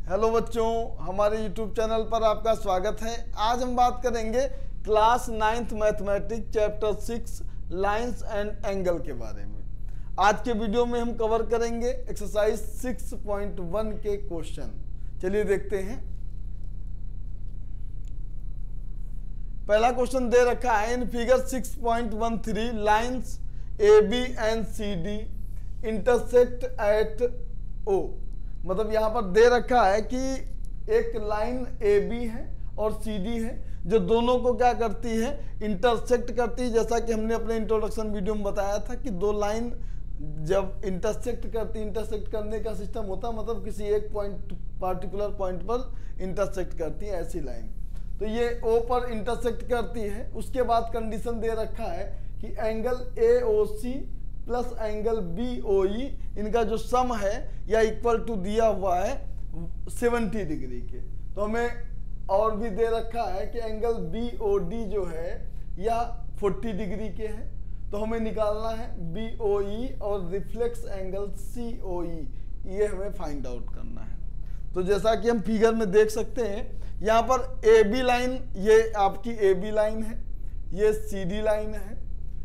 Hello बच्चों, हमारे YouTube channel पर आपका स्वागत है। आज हम बात करेंगे class 9th mathematics chapter 6 lines and angle के बारे में। आज के वीडियो में हम कवर करेंगे एक्सरसाइज 6.1 के क्वेश्चन। चलिए देखते हैं। पहला क्वेश्चन दे रखा है, in figure 6.13 lines AB and CD intersect at O। मतलब यहाँ पर दे रखा है कि एक लाइन AB है और CD है जो दोनों को क्या करती है, इंटरसेक्ट करती है। जैसा कि हमने अपने इंट्रोडक्शन वीडियो में बताया था कि दो लाइन जब इंटरसेक्ट करती, इंटरसेक्ट करने का सिस्टम होता है मतलब किसी एक पॉइंट, पार्टिकुलर पॉइंट पर इंटरसेक्ट करती है ऐसी लाइन। तो ये O पर इंटरसेक्ट करती है। उसके बाद कंडीशन दे रखा है कि angle AOC plus angle BOE इनका जो सम है या इक्वल टू दिया हुआ है 70 डिग्री के। तो हमें और भी दे रखा है कि एंगल BOD जो है या 40 डिग्री के है। तो हमें निकालना है BOE और रिफ्लेक्स एंगल COE, ये हमें फाइंड आउट करना है। तो जैसा कि हम फिगर में देख सकते हैं, यहाँ पर AB लाइन, ये आपकी AB लाइन है, ये CD लाइन है,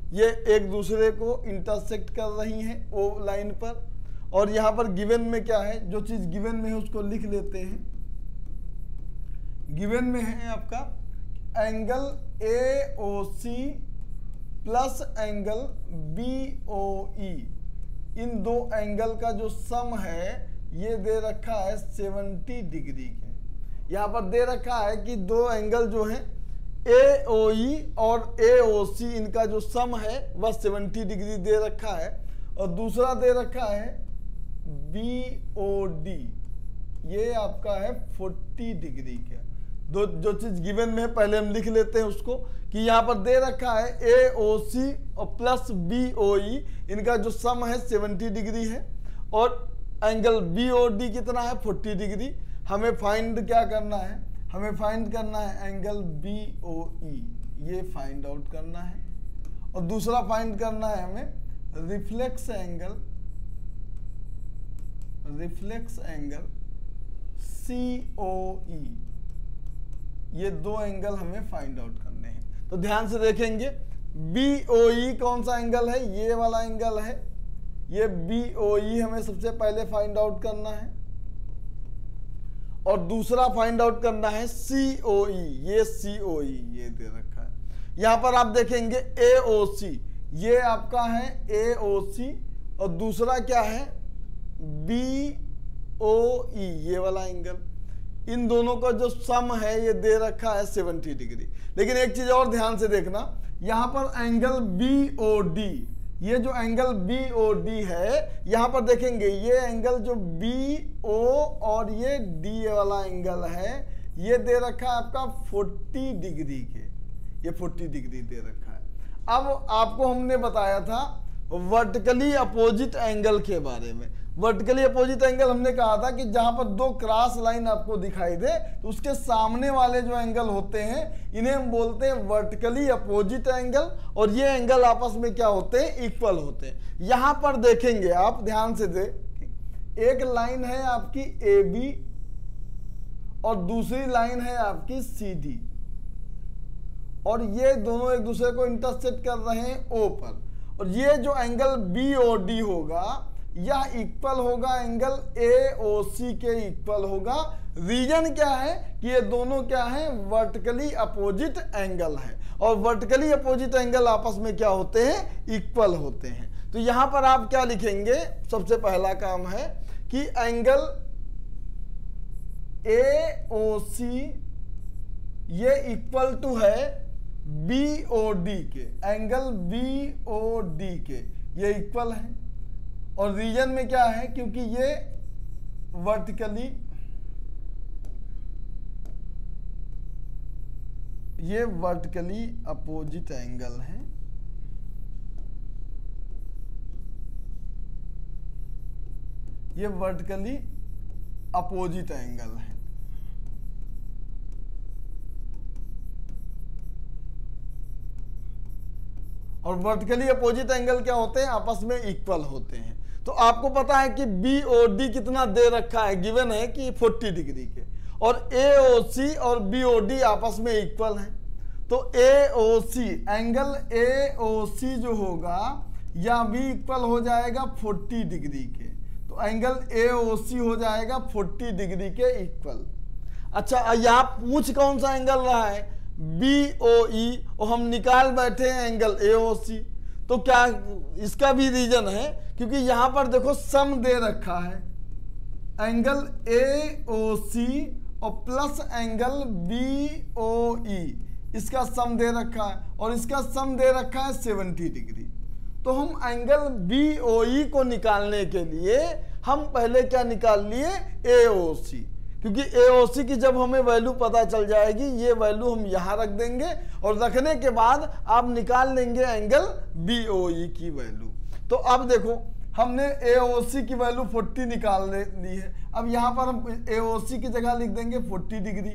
ये एक दूसरे को इंटरसेक्ट कर रही हैं O लाइन पर। और यहाँ पर गिवन में क्या है, जो चीज गिवन में है उसको लिख लेते हैं। गिवन में है आपका angle AOC plus angle BOE, इन दो एंगल का जो सम है ये दे रखा है 70 डिग्री के। यहाँ पर दे रखा है कि दो एंगल जो है AOE और AOC इनका जो सम है वह 70 डिग्री दे रखा है। और दूसरा दे रखा है BOD, ये आपका है 40 डिग्री का। दो जो चीज गिवन में है पहले हम लिख लेते हैं उसको, कि यहाँ पर दे रखा है AOC और प्लस BOE इनका जो सम है 70 डिग्री है और एंगल BOD कितना है 40 डिग्री। हमें फाइंड क्या करना है, हमें फाइंड करना है एंगल BOE, ये फाइंड आउट करना है। और दूसरा फाइंड करना है हमें रिफ्लेक्स एंगल COE, ये दो एंगल हमें फाइंड आउट करने हैं। तो ध्यान से देखेंगे, BOE कौन सा एंगल है, ये वाला एंगल है। ये BOE हमें सबसे पहले फाइंड आउट करना है। और दूसरा फाइंड आउट करना है COE, ये COE ये दे रखा है। यहां पर आप देखेंगे AOC, ये आपका है AOC और दूसरा क्या है BOE, ये वाला एंगल। इन दोनों का जो सम है ये दे रखा है 70 डिग्री। लेकिन एक चीज और ध्यान से देखना, यहां पर एंगल BOD, ये जो एंगल BOD है यहां पर देखेंगे ये एंगल जो BO और ये D वाला एंगल है ये दे रखा है आपका 40 डिग्री के, ये 40 डिग्री दे रखा है। अब आपको हमने बताया था वर्टिकली अपोजिट एंगल के बारे में। वर्टिकली अपोजिट एंगल हमने कहा था कि जहां पर दो क्रॉस लाइन आपको दिखाई दे तो उसके सामने वाले जो एंगल होते हैं इन्हें हम बोलते हैं वर्टिकली अपोजिट एंगल, और ये एंगल आपस में क्या होते हैं, इक्वल होते हैं। यहां पर देखेंगे आप ध्यान से एक लाइन है आपकी AB और दूसरी लाइन है आपकी CD, और ये दोनों एक दूसरे को इंटरसेक्ट कर रहे हैं O पर। और ये जो एंगल BOD होगा यह इक्वल होगा एंगल AOC के इक्वल होगा। रीजन क्या है कि ये दोनों क्या है, वर्टिकली अपोजिट एंगल है, और वर्टिकली अपोजिट एंगल आपस में क्या होते हैं, इक्वल होते हैं। तो यहां पर आप क्या लिखेंगे, सबसे पहला काम है कि एंगल AOC ये इक्वल टू है BOD के, एंगल BOD के ये इक्वल है। और रीजन में क्या है, क्योंकि ये वर्टिकली अपोजिट एंगल है। ये वर्टिकली अपोजिट एंगल है। और वर्टिकली अपोजिट एंगल क्या होते हैं, आपस में इक्वल होते हैं। तो आपको पता है कि BOD कितना दे रखा है, गिवन है कि 40 डिग्री के, और AOC और BOD आपस में इक्वल है। तो AOC, एंगल AOC जो होगा या भी इक्वल हो जाएगा 40 डिग्री के, तो एंगल AOC हो जाएगा 40 डिग्री के इक्वल। अच्छा, यहाँ पूछ कौन सा एंगल रहा है, BOE, और हम निकाल बैठे हैं एंगल AOC। तो क्या इसका भी रीजन है, क्योंकि यहां पर देखो सम दे रखा है, एंगल AOC और प्लस एंगल BOE, इसका सम दे रखा है, और इसका सम दे रखा है 70 डिग्री। तो हम एंगल BOE को निकालने के लिए हम पहले क्या निकाल लिए, AOC, क्योंकि AOC की जब हमें वैल्यू पता चल जाएगी, ये वैल्यू हम यहाँ रख देंगे, और रखने के बाद आप निकाल लेंगे एंगल BOE की वैल्यू। तो अब देखो हमने AOC की वैल्यू 40 निकाल ली है। अब यहाँ पर हम AOC की जगह लिख देंगे 40 डिग्री,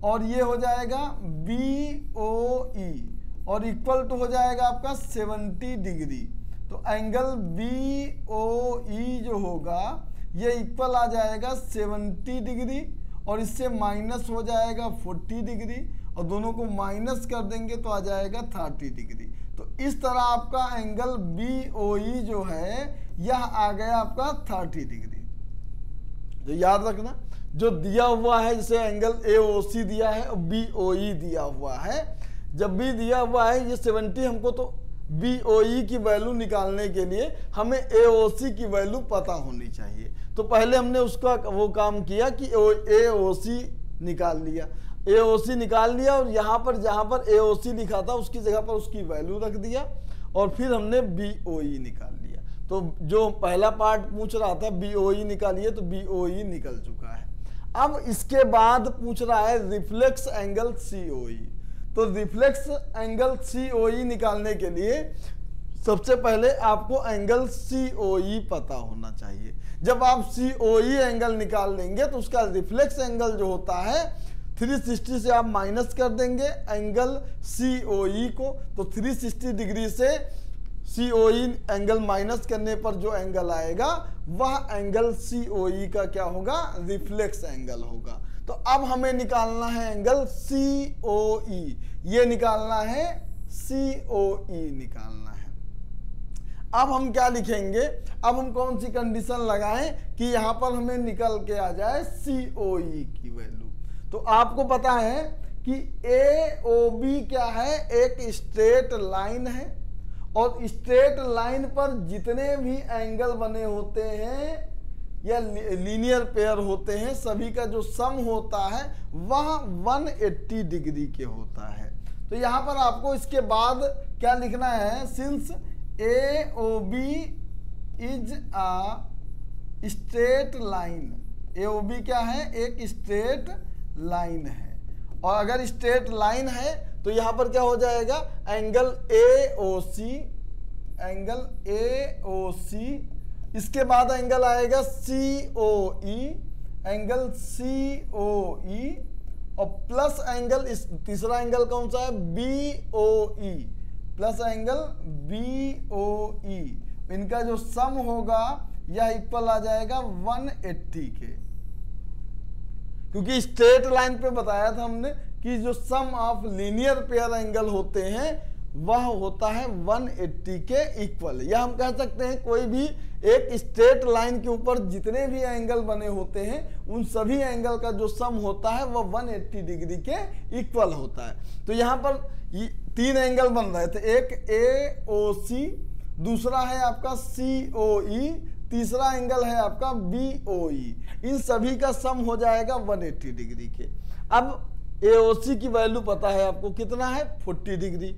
और ये हो जाएगा BOE, और इक्वल टू हो जाएगा आपका 70 डिग्री। तो एंगल BOE जो होगा ये इक्वल आ जाएगा 70 डिग्री, और इससे माइनस हो जाएगा 40 डिग्री, और दोनों को माइनस कर देंगे तो आ जाएगा 30 डिग्री। तो इस तरह आपका एंगल BOE जो है यह आ गया आपका 30 डिग्री। तो याद रखना, जो दिया हुआ है, जैसे एंगल AOC दिया है और BOE दिया हुआ है, जब भी दिया हुआ है ये 70, हमको तो BOE की वैल्यू निकालने के लिए हमें AOC की वैल्यू पता होनी चाहिए। तो पहले हमने उसका वो काम किया कि AOC निकाल लिया, AOC निकाल लिया, और यहाँ पर जहाँ पर AOC लिखा था उसकी जगह पर उसकी वैल्यू रख दिया, और फिर हमने BOE निकाल लिया। तो जो पहला पार्ट पूछ रहा था BOE निकालिए, तो BOE निकल चुका है। अब इसके बाद पूछ रहा है रिफ्लेक्स एंगल COE। तो रिफ्लेक्स एंगल COE निकालने के लिए सबसे पहले आपको एंगल COE पता होना चाहिए। जब आप COE एंगल निकाल लेंगे तो उसका रिफ्लेक्स एंगल जो होता है 360 से आप माइनस कर देंगे एंगल COE को, तो 360 डिग्री से COE एंगल माइनस करने पर जो एंगल आएगा वह एंगल COE का क्या होगा, रिफ्लेक्स एंगल होगा। तो अब हमें निकालना है एंगल COE, ये निकालना है COE निकालना है। अब हम क्या लिखेंगे, अब हम कौन सी कंडीशन लगाएं कि यहां पर हमें निकल के आ जाए COE की वैल्यू। तो आपको पता है कि AOB क्या है, एक स्ट्रेट लाइन है, और स्ट्रेट लाइन पर जितने भी एंगल बने होते हैं या लीनियर पेयर होते हैं, सभी का जो सम होता है वह 180 डिग्री के होता है। तो यहाँ पर आपको इसके बाद क्या लिखना है, since AOB is a straight line, AOB क्या है, एक स्ट्रेट लाइन है, और अगर स्ट्रेट लाइन है तो यहाँ पर क्या हो जाएगा, एंगल AOC, एंगल AOC, इसके बाद एंगल आएगा COE, एंगल COE, और प्लस एंगल, इस तीसरा एंगल कौन सा है, BOE, प्लस एंगल BOE, इनका जो सम होगा यह इक्वल आ जाएगा 180 के, क्योंकि स्ट्रेट लाइन पे बताया था हमने कि जो सम ऑफ लीनियर पेयर एंगल होते हैं वह होता है 180 के इक्वल। या हम कह सकते हैं कोई भी एक स्ट्रेट लाइन के ऊपर जितने भी एंगल बने होते हैं उन सभी एंगल का जो सम होता है वह 180 डिग्री के इक्वल होता है। तो यहाँ पर 3 एंगल बन रहे थे, एक AOC, दूसरा है आपका COE, तीसरा एंगल है आपका BOE, इन सभी का सम हो जाएगा 180 डिग्री के। अब AOC की वैल्यू पता है आपको कितना है, 40 डिग्री,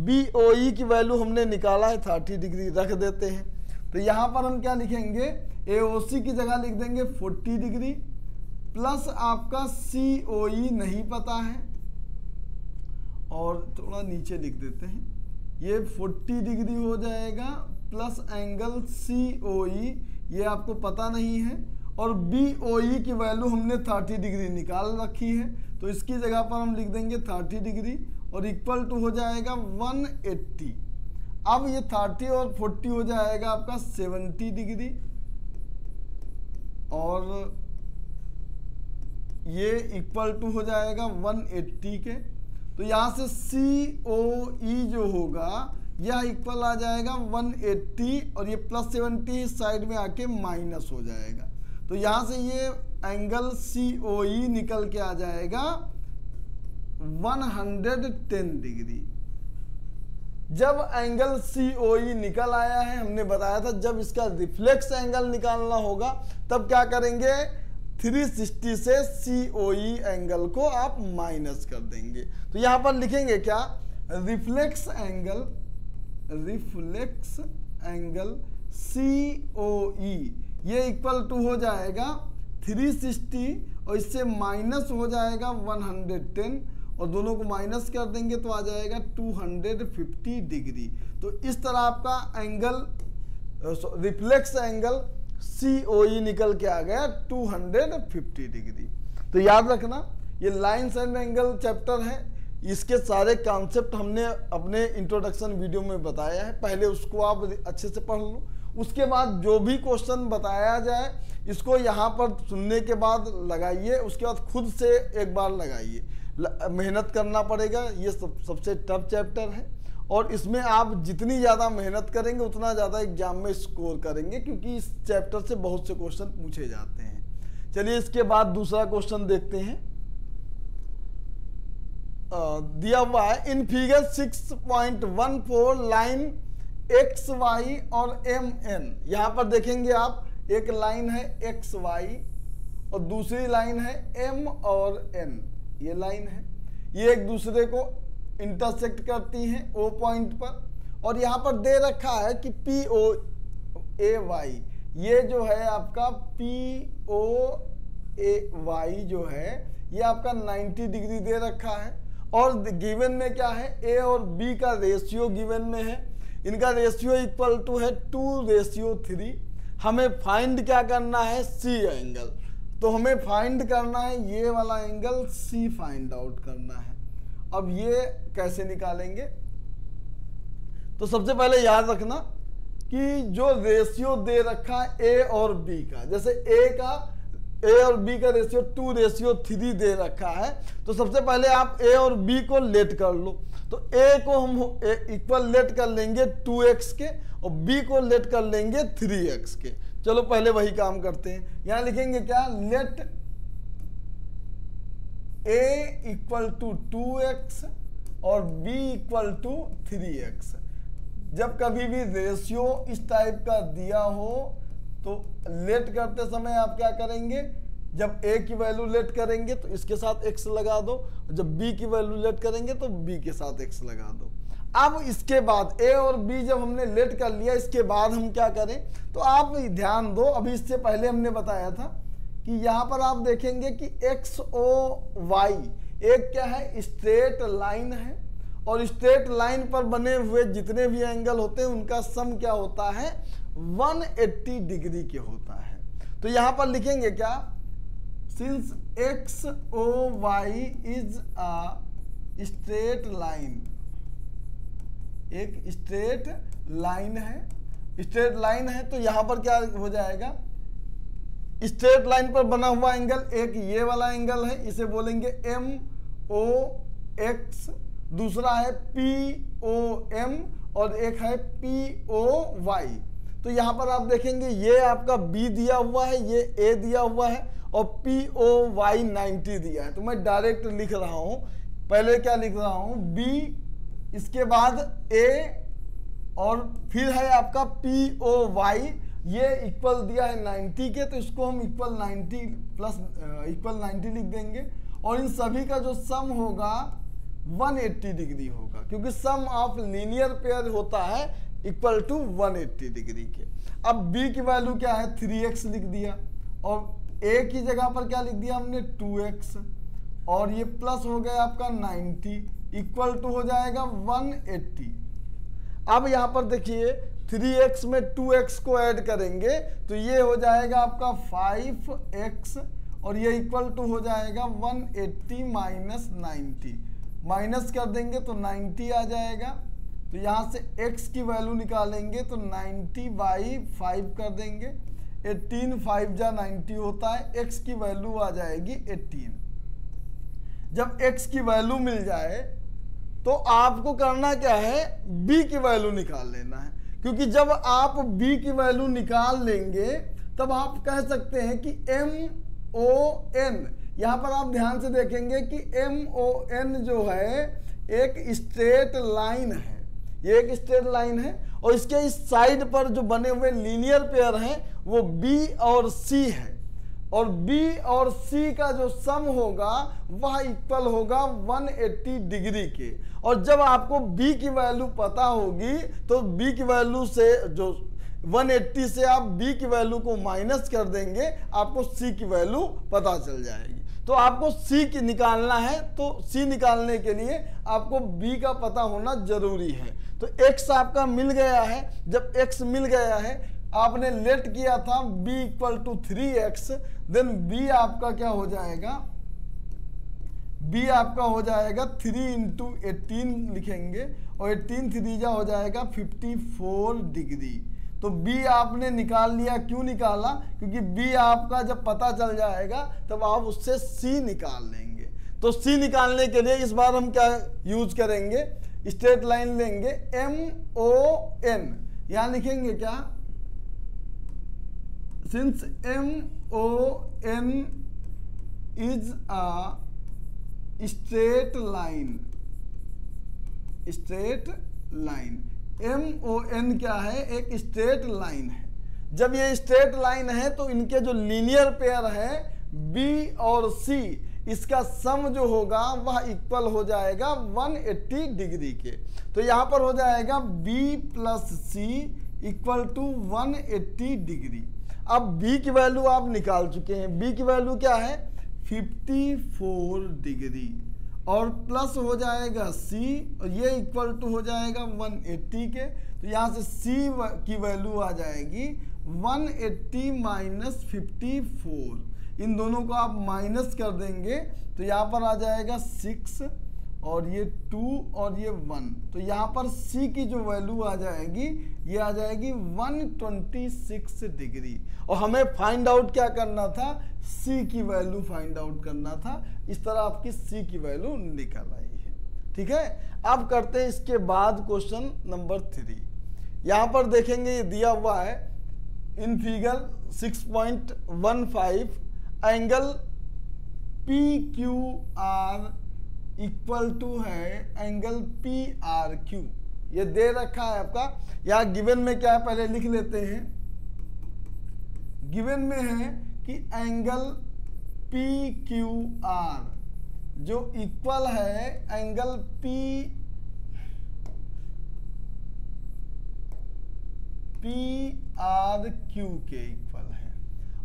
BOE की वैल्यू हमने निकाला है 30 डिग्री, रख देते हैं। तो यहाँ पर हम क्या लिखेंगे, AOC की जगह लिख देंगे 40 डिग्री, प्लस आपका COE नहीं पता है, और थोड़ा नीचे लिख देते हैं, ये 40 डिग्री हो जाएगा, प्लस एंगल COE ये आपको पता नहीं है, और BOE की वैल्यू हमने 30 डिग्री निकाल रखी है, तो इसकी जगह पर हम लिख देंगे 30 डिग्री, और इक्वल टू हो जाएगा 180। अब ये 30 और 40 हो जाएगा आपका 70 डिग्री, और ये इक्वल टू हो जाएगा 180 के। तो यहाँ से COE जो होगा यह इक्वल आ जाएगा 180, और ये +70 साइड में आके माइनस हो जाएगा। तो यहाँ से ये एंगल COE निकल के आ जाएगा 110 डिग्री। जब एंगल COE निकल आया है, हमने बताया था जब इसका रिफ्लेक्स एंगल निकालना होगा तब क्या करेंगे, 360 से COE एंगल को आप माइनस कर देंगे। तो यहां पर लिखेंगे क्या, रिफ्लेक्स एंगल COE ये इक्वल टू हो जाएगा 360 और इससे माइनस हो जाएगा 110, और दोनों को माइनस कर देंगे तो आ जाएगा 250 डिग्री। तो इस तरह आपका एंगल रिफ्लेक्स एंगल COE निकल के आ गया 250 डिग्री। तो याद रखना ये लाइन्स एंड एंगल चैप्टर है, इसके सारे कॉन्सेप्ट हमने अपने इंट्रोडक्शन वीडियो में बताया है, पहले उसको आप अच्छे से पढ़ लो। उसके बाद जो भी क्वेश्चन बताया जाए इसको यहाँ पर सुनने के बाद लगाइए, उसके बाद खुद से एक बार लगाइए, मेहनत करना पड़ेगा। ये सबसे टफ चैप्टर है और इसमें आप जितनी ज़्यादा मेहनत करेंगे उतना ज़्यादा एग्जाम में स्कोर करेंगे, क्योंकि इस चैप्टर से बहुत से क्वेश्चन पूछे जाते हैं। चलिए इसके बाद दूसरा क्वेश्चन देखते हैं। दिया हुआ है इन फिगर 6.14 लाइन XY और MN। यहाँ पर देखेंगे आप, एक लाइन है XY और दूसरी लाइन है M और N। ये लाइन है, ये एक दूसरे को इंटरसेक्ट करती हैं O पॉइंट पर, और यहाँ पर दे रखा है कि POAY, ये जो है आपका POAY जो है ये आपका 90 डिग्री दे रखा है, और गिवन में क्या है, A और B का रेशियो गिवन में है, इनका रेशियो इक्वल टू है 2:3। हमें फाइंड क्या करना है, C एंगल। तो हमें फाइंड करना है ये वाला एंगल C फाइंड आउट करना है। अब ये कैसे निकालेंगे, तो सबसे पहले याद रखना कि जो रेशियो दे रखा है A और B का, जैसे A और B का रेशियो 2:3 दे रखा है, तो सबसे पहले आप A और B को लेट कर लो। तो A को हम इक्वल लेट कर लेंगे 2x के और B को लेट कर लेंगे 3x के। चलो पहले वही काम करते हैं। यहां लिखेंगे क्या, late A equal to 2x और B इक्वल टू 3x। जब कभी भी रेशियो इस टाइप का दिया हो तो लेट करते समय आप क्या करेंगे, जब A की वैल्यू लेट करेंगे तो इसके साथ x लगा दो, जब B की वैल्यू लेट करेंगे तो B के साथ x लगा दो। अब इसके बाद A और B जब हमने लेट कर लिया, इसके बाद हम क्या करें, तो आप ध्यान दो, अभी इससे पहले हमने बताया था कि यहाँ पर आप देखेंगे कि XOY एक क्या है, स्ट्रेट लाइन है, और स्ट्रेट लाइन पर बने हुए जितने भी एंगल होते हैं उनका सम क्या होता है, 180 डिग्री के होता है। तो यहाँ पर लिखेंगे क्या, since XOY is a straight line, एक स्ट्रेट लाइन है, स्ट्रेट लाइन है, तो यहां पर क्या हो जाएगा, स्ट्रेट लाइन पर बना हुआ एंगल एक ये वाला एंगल है, इसे बोलेंगे MOX, दूसरा है POM और एक है POY। तो यहां पर आप देखेंगे ये आपका B दिया हुआ है, ये A दिया हुआ है और POY 90 दिया है। तो मैं डायरेक्ट लिख रहा हूं, पहले क्या लिख रहा हूं, B, इसके बाद A और फिर है आपका POY, ये इक्वल दिया है 90 के, तो इसको हम इक्वल 90 प्लस इक्वल 90 लिख देंगे, और इन सभी का जो सम होगा 180 डिग्री होगा, क्योंकि सम ऑफ लीनियर पेयर होता है इक्वल टू 180 डिग्री के। अब B की वैल्यू क्या है, 3x लिख दिया, और A की जगह पर क्या लिख दिया हमने, 2x, और ये प्लस हो गया आपका 90 इक्वल टू हो जाएगा 180। अब यहाँ पर देखिए 3x में 2x को ऐड करेंगे तो ये हो जाएगा आपका 5x, और ये इक्वल टू हो जाएगा 180 माइनस 90, माइनस कर देंगे तो 90 आ जाएगा, तो यहाँ से x की वैल्यू निकालेंगे तो 90/5 कर देंगे। 18 5 जा 90 होता है, x की वैल्यू आ जाएगी 18। जब x की वैल्यू मिल जाए तो आपको करना क्या है, b की वैल्यू निकाल लेना है, क्योंकि जब आप b की वैल्यू निकाल लेंगे तब आप कह सकते हैं कि MON, यहाँ पर आप ध्यान से देखेंगे कि MON जो है एक स्ट्रेट लाइन है, ये एक स्ट्रेट लाइन है और इसके इस साइड पर जो बने हुए लीनियर पेयर हैं वो B और C है, और B और C का जो सम होगा वह इक्वल होगा 180 डिग्री के। और जब आपको B की वैल्यू पता होगी तो B की वैल्यू से जो 180 से आप B की वैल्यू को माइनस कर देंगे, आपको C की वैल्यू पता चल जाएगी। तो आपको C की निकालना है, तो C निकालने के लिए आपको B का पता होना जरूरी है। तो X आपका मिल गया है, जब X मिल गया है आपने लेट किया था b = 3x, देन b आपका क्या हो जाएगा, b आपका हो जाएगा 3 × 18 लिखेंगे और 18 3 हो जाएगा 54 डिग्री। तो b आपने निकाल लिया। क्यों निकाला, क्योंकि b आपका जब पता चल जाएगा तब आप उससे c निकाल लेंगे। तो c निकालने के लिए इस बार हम क्या यूज करेंगे, स्ट्रेट लाइन लेंगे MON, यहां लिखेंगे क्या, since MON is a straight line, MON क्या है, एक स्ट्रेट लाइन है। जब ये स्ट्रेट लाइन है तो इनके जो लीनियर पेयर है B और C, इसका सम जो होगा वह इक्वल हो जाएगा 180 डिग्री के। तो यहाँ पर हो जाएगा B + C = 180 डिग्री। अब b की वैल्यू आप निकाल चुके हैं, b की वैल्यू क्या है 54 डिग्री, और प्लस हो जाएगा c और ये इक्वल टू हो जाएगा 180 के। तो यहाँ से c की वैल्यू आ जाएगी 180 - 54, इन दोनों को आप माइनस कर देंगे तो यहाँ पर आ जाएगा 6 और ये 2 और ये 1। तो यहाँ पर c की जो वैल्यू आ जाएगी ये आ जाएगी 126 डिग्री, और हमें फाइंड आउट क्या करना था, c की वैल्यू फाइंड आउट करना था। इस तरह आपकी c की वैल्यू निकल आई है। ठीक है, अब करते हैं इसके बाद क्वेश्चन नंबर 3। यहाँ पर देखेंगे ये दिया हुआ है in figure 6.15, angle PQR equal to है एंगल PRQ, ये दे रखा है आपका। यहाँ गिवन में क्या है पहले लिख लेते हैं। गिवन में है कि एंगल PQR जो इक्वल है एंगल PRQ के इक्वल है,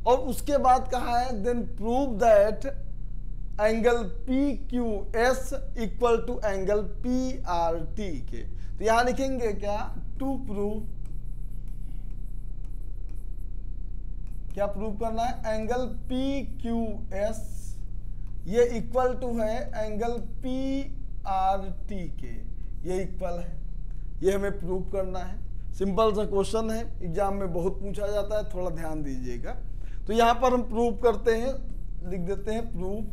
और उसके बाद कहा है then prove that angle PQS equal to angle PRT के। तो यहां लिखेंगे क्या, टू प्रूव, क्या प्रूव करना है, एंगल PQS ये इक्वल टू है एंगल PRT के, ये इक्वल है, ये हमें प्रूव करना है। सिंपल सा क्वेश्चन है, एग्जाम में बहुत पूछा जाता है, थोड़ा ध्यान दीजिएगा। तो यहां पर हम प्रूव करते हैं, लिख देते हैं प्रूव।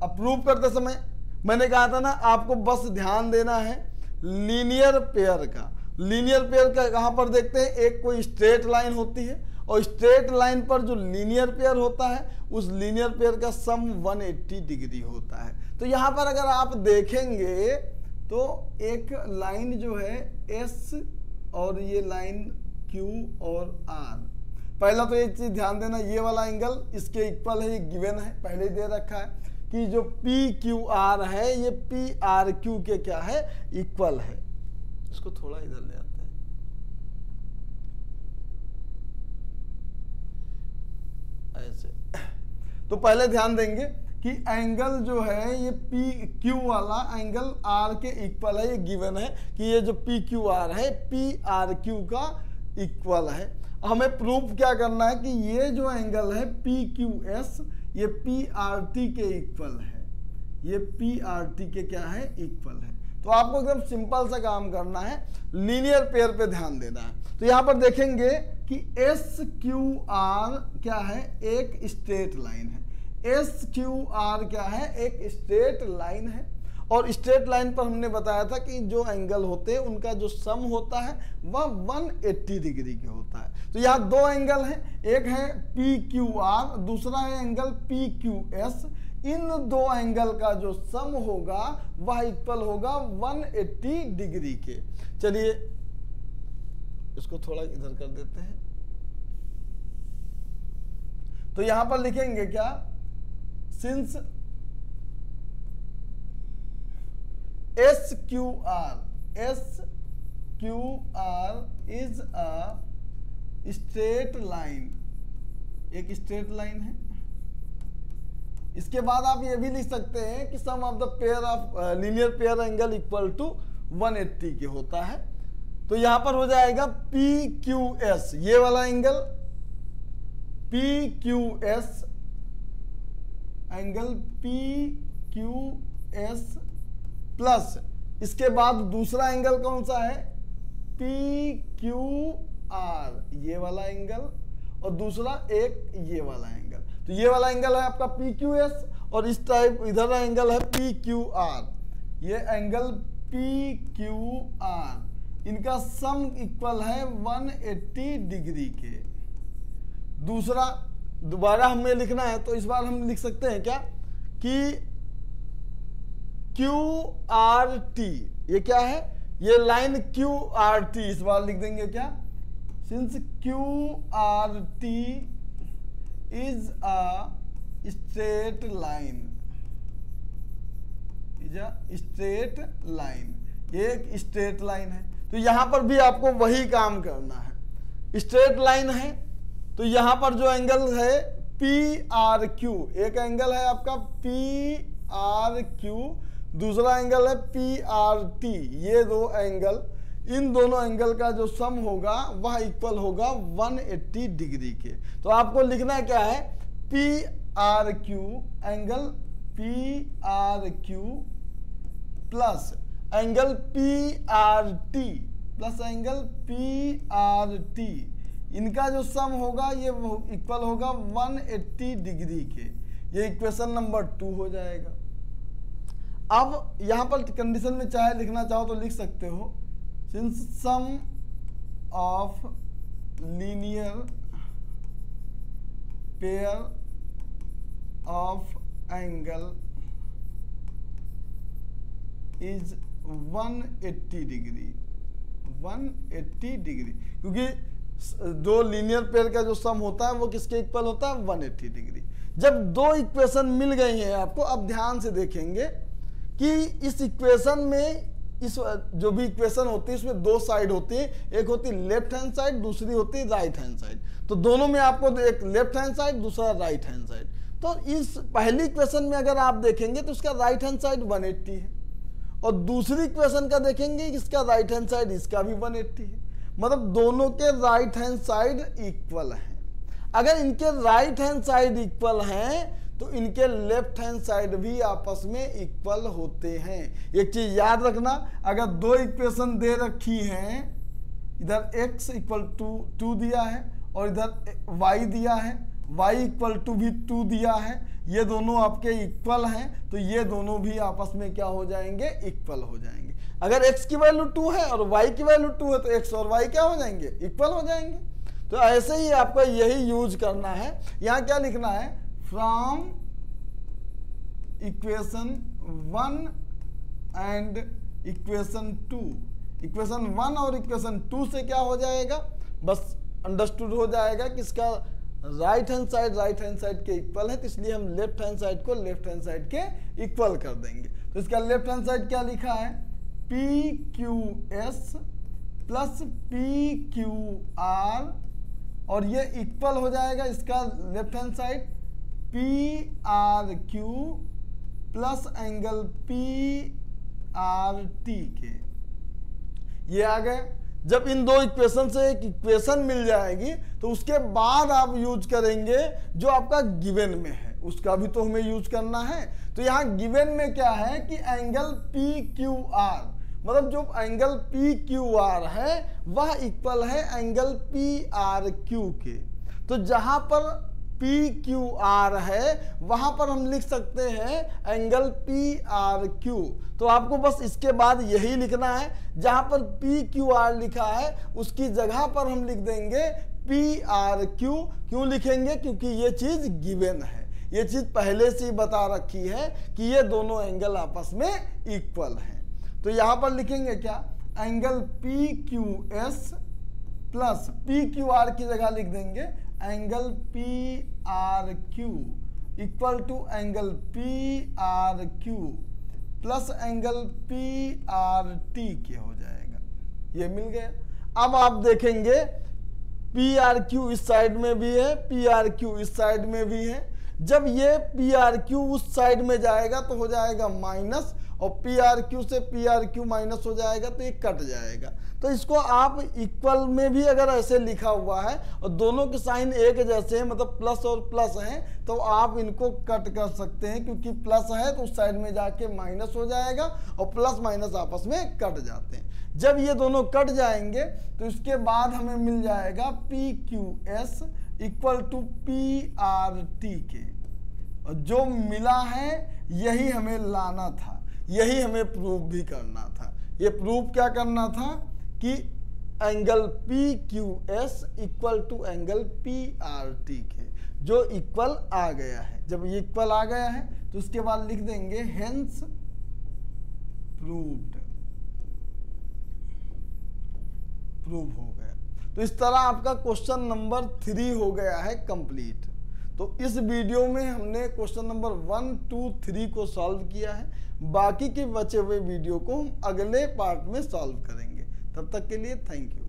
अब प्रूव करते समय मैंने कहा था ना आपको बस ध्यान देना है लीनियर पेयर का। लीनियर पेयर का कहां पर देखते हैं, एक कोई स्ट्रेट लाइन होती है और स्ट्रेट लाइन पर जो लीनियर पेयर होता है उस लीनियर पेयर का सम 180 डिग्री होता है। तो यहां पर अगर आप देखेंगे तो एक लाइन जो है S और ये लाइन Q और R, पहला तो एक चीज ध्यान देना, ये वाला एंगल इसके इक्वल है, ये गिवन है, पहले दे रखा है कि जो PQR है ये PRQ के क्या है, इक्वल है। इसको थोड़ा इधर ले आते हैं, ऐसे। तो पहले ध्यान देंगे कि एंगल जो है ये PQ वाला एंगल R के इक्वल है, ये गिवन है कि ये जो PQR है PRQ का इक्वल है। हमें प्रूफ क्या करना है कि ये जो एंगल है PQS ये PRT के इक्वल है, ये PRT के क्या है, इक्वल है। तो आपको एकदम सिंपल सा काम करना है, लीनियर पेयर पे ध्यान देना है। तो यहां पर देखेंगे कि एस क्यू आर क्या है, एक स्ट्रेट लाइन है। एस क्यू आर क्या है, एक स्ट्रेट लाइन है। और स्ट्रेट लाइन पर हमने बताया था कि जो एंगल होते हैं उनका जो सम होता है वह 180 डिग्री के होता है। तो यहाँ दो एंगल हैं, एक है पी क्यू आर, दूसरा है एंगल पी क्यू एस। इन दो एंगल का जो सम होगा वह इक्वल होगा 180 डिग्री के। चलिए इसको थोड़ा इधर कर देते हैं। तो यहां पर लिखेंगे क्या, since S Q R is a straight line, एक स्ट्रेट लाइन है। इसके बाद आप ये भी लिख सकते हैं कि sum of the pair of linear pair angle equal to 180 के होता है। तो यहां पर हो जाएगा पी क्यू एस, ये वाला angle P Q S, angle P Q S plus इसके बाद दूसरा एंगल कौन सा है, पी क्यू आर, ये वाला एंगल, और दूसरा एक ये वाला एंगल। तो ये वाला एंगल है आपका पी क्यू एस और इस टाइप इधर एंगल है पी क्यू आर। ये एंगल पी क्यू आर, इनका सम इक्वल है 180 डिग्री के। दूसरा दोबारा हमें लिखना है तो इस बार हम लिख सकते हैं क्या कि क्यू आर टी, ये क्या है, ये लाइन क्यू आर टी, इस बार लिख देंगे क्या, since Q R T is a straight line, is a straight line, ये एक स्ट्रेट लाइन है। तो यहां पर भी आपको वही काम करना है, स्ट्रेट लाइन है। तो यहां पर जो एंगल है पी आर क्यू, एक एंगल है आपका पी आर क्यू, दूसरा एंगल है पी आर टी। ये दो एंगल, इन दोनों एंगल का जो सम होगा वह इक्वल होगा 180 डिग्री के। तो आपको लिखना क्या है, P R Q, angle P R Q plus angle P R T plus angle P R T, इनका जो सम होगा ये इक्वल होगा 180 डिग्री के। ये इक्वेशन नंबर 2 हो जाएगा। अब यहां पर कंडीशन में चाहे लिखना चाहो तो लिख सकते हो, since sum of linear pair of angle is 180 degree, 180 degree, क्योंकि दो लीनियर पेयर का जो सम होता है वो किसके इक्वल होता है, 180 डिग्री। जब दो इक्वेशन मिल गई हैं आपको, अब ध्यान से देखेंगे कि इस इक्वेशन में, इस जो भी इक्वेशन होती है इसमें दो साइड होती है, एक होती है लेफ्ट हैंड साइड, दूसरी होती है राइट हैंड साइड। तो दोनों में आपको एक लेफ्ट हैंड साइड, दूसरा राइट हैंड साइड। तो इस पहली इक्वेशन में अगर आप देखेंगे तो इसका राइट हैंड साइड 180 है, और दूसरी इक्वेशन का देखेंगे इसका राइट हैंड साइड इसका भी 180 है। मतलब दोनों के राइट हैंड साइड इक्वल हैं। अगर इनके राइट हैंड साइड इक्वल हैं तो इनके लेफ्ट हैंड साइड भी आपस में इक्वल होते हैं। एक चीज याद रखना, अगर दो इक्वेशन दे रखी हैं, इधर x इक्वल टू 2 दिया है और इधर y दिया है, y इक्वल टू भी 2 दिया है, ये दोनों आपके इक्वल हैं, तो ये दोनों भी आपस में क्या हो जाएंगे, इक्वल हो जाएंगे। अगर x की वैल्यू 2 है और y की वैल्यू 2 है तो x और y क्या हो जाएंगे, इक्वल हो जाएंगे। तो ऐसे ही आपको यही यूज करना है। यहाँ क्या लिखना है, from equation 1 and equation 2, equation 1 और इक्वेशन 2 से क्या हो जाएगा, बस अंडरस्टूड हो जाएगा कि इसका राइट हैंड साइड के इक्वल है, तो इसलिए हम लेफ्ट हैंड साइड को लेफ्ट हैंड साइड के इक्वल कर देंगे। तो इसका लेफ्ट हैंड साइड क्या लिखा है, P Q S plus P Q are, और ये इक्वल हो जाएगा इसका left hand side P R Q plus angle P R T के। ये आ गए। जब इन दो इक्वेशन से एक इक्वेशन मिल जाएगी तो उसके बाद आप यूज करेंगे जो आपका गिवन में है। उसका भी तो हमें यूज करना है। तो यहाँ गिवन में क्या है कि एंगल पी क्यू आर, मतलब जो एंगल पी क्यू आर है वह इक्वल है एंगल पी आर क्यू के। तो जहां पर पी क्यू आर है वहां पर हम लिख सकते हैं एंगल पी आर क्यू। तो आपको बस इसके बाद यही लिखना है, जहां पर पी क्यू आर लिखा है उसकी जगह पर हम लिख देंगे पी आर क्यू। क्यों लिखेंगे? क्योंकि ये चीज गिवन है, ये चीज पहले से ही बता रखी है कि ये दोनों एंगल आपस में इक्वल हैं। तो यहां पर लिखेंगे क्या, angle P Q S plus P Q R की जगह लिख देंगे angle P R Q equal to angle P R Q plus angle P R T के हो जाएगा। ये मिल गया। अब आप देखेंगे पी आर क्यू इस साइड में भी है, पी आर क्यू इस साइड में भी है। जब ये पी आर क्यू उस साइड में जाएगा तो हो जाएगा माइनस, और पी आर क्यू से पी आर क्यू माइनस हो जाएगा तो ये कट जाएगा। तो इसको आप इक्वल में भी अगर ऐसे लिखा हुआ है और दोनों के साइन एक जैसे हैं, मतलब प्लस और प्लस हैं, तो आप इनको कट कर सकते हैं, क्योंकि प्लस है तो उस साइड में जाके माइनस हो जाएगा और प्लस माइनस आपस में कट जाते हैं। जब ये दोनों कट जाएंगे तो इसके बाद हमें मिल जाएगा P Q S equal to P R T के। और जो मिला है यही हमें लाना था, यही हमें प्रूव भी करना था। ये प्रूव क्या करना था कि angle P Q S equal to angle P R T के, जो इक्वल आ गया है। जब ये इक्वल आ गया है तो उसके बाद लिख देंगे हेंस प्रूव्ड, प्रूव हो गया। तो इस तरह आपका क्वेश्चन नंबर 3 हो गया है कंप्लीट। तो इस वीडियो में हमने क्वेश्चन नंबर 1, 2, 3 को सॉल्व किया है। बाकी के बचे हुए वीडियो को हम अगले पार्ट में सॉल्व करेंगे। तब तक के लिए थैंक यू।